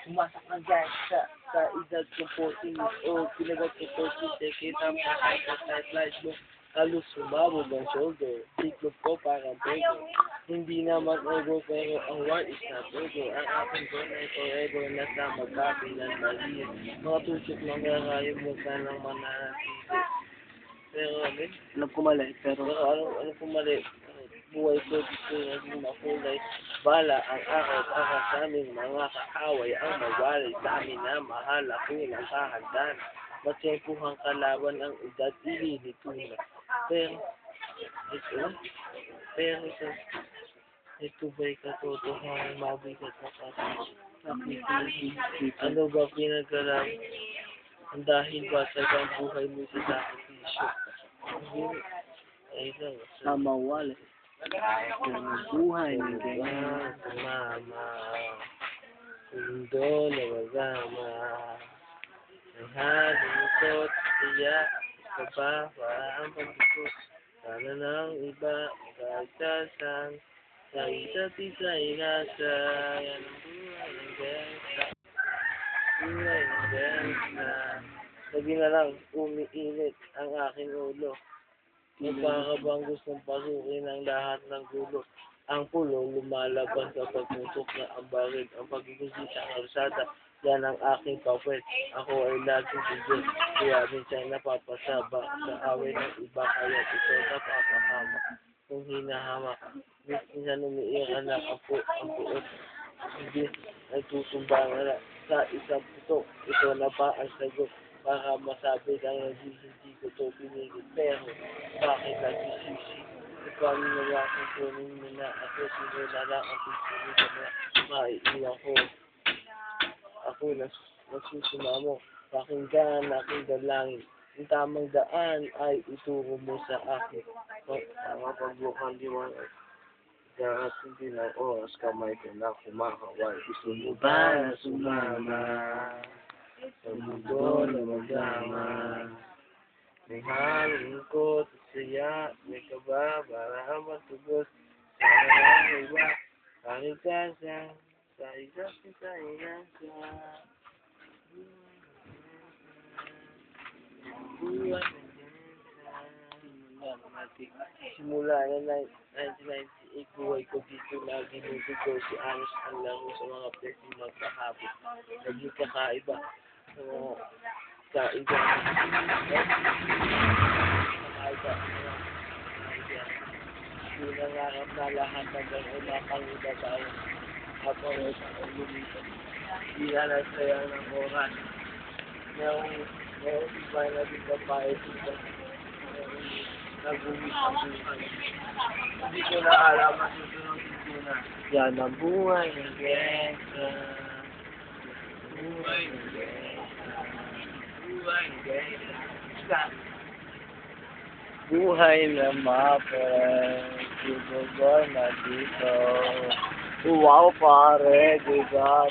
Sumasak na guys sa edad ko 14 years old, pinagat ko 40 seconds ang light mo, halos sumabog ang shoulder, tiklop ko parang bego, hindi naman ego pero ang word is not ego, ang aking goal ay forever na sa magkapilan mali, mga tusok ng garayo mo sanang mananatili, pero alam ko mali, pero alam ko mali, buhay ko gusto naging makulay, bala ang araw para sa aming mga kakaway ang mawalay sa amin na mahal ako ng kahandan. Matsempuhang kalaban ang edad ililito na. Ito ba'y katotohanan mabigat na sakripisyo? Ano ba pinagkarap? Ang dahil ba sa buhay mo sa sakripisyo? Ay lang. Sa mawalay. Buhay ng ganyan, mama, mundo na magama, ang halingkot, siya, isa pa, ang pagkikot, sana ng iba, kagsasan, sa isa't isa inasa, yan ang buhay ng gangsta, buhay ng gangsta, sabi na lang, umiinit ang aking ulo. Magkakabang gustong pasukin ang lahat ng gulo. Ang pulo lumalabas kapag putok na ang baril. Ang pagigusita ng kalsada, yan ang aking papel. Ako ay laging sigil. Kaya minsan napapasaba sa away ng iba. Kaya ito napapahama. Kung hinahamak, minsan umiiyak na ang puot. Hindi nagtutumba na sa isang puto. Ito na ba ang sagot? Para masabi lang na hindi ko ito pinigil. Pero, bakit nagsisisi? Ikaw nila kung kunin mo na ako. Sino na lang ang pipili ko na maiiyak ko. Ako nagsusuma mo. Pakinggan aking dalangin. Ang tamang daan ay ituro mo sa akin. Mga pagbukang liwanag. Dahat hindi ng oras kamay ko na kumakaway. Gusto mo ba na sumama? Sa mundo na magama, may halingkot at saya, may kaba, para matubos, sana lang iba, kaligtasan, sa isa't isa inasa, buwan ng gansa. Simula na 1998, buhay ko dito na ginudugo si Anos ang laro sa mga pwedeng magkahabot. Naging kakaiba. Kakaiba. Pinangarap na lahat hanggang unakang ibabaw. Habang ang lumitan. Hindi na nagsayang ng oras. Mayroong iba na din babae dito. Nagumis ang buhay. Hindi ko na alam ang susunod dito na. Yan ang buhay ng gangsta. Buhay ng gangsta. Buhay ng gangsta. Buhay na mapere. Siguro na dito. Wow pare, diba?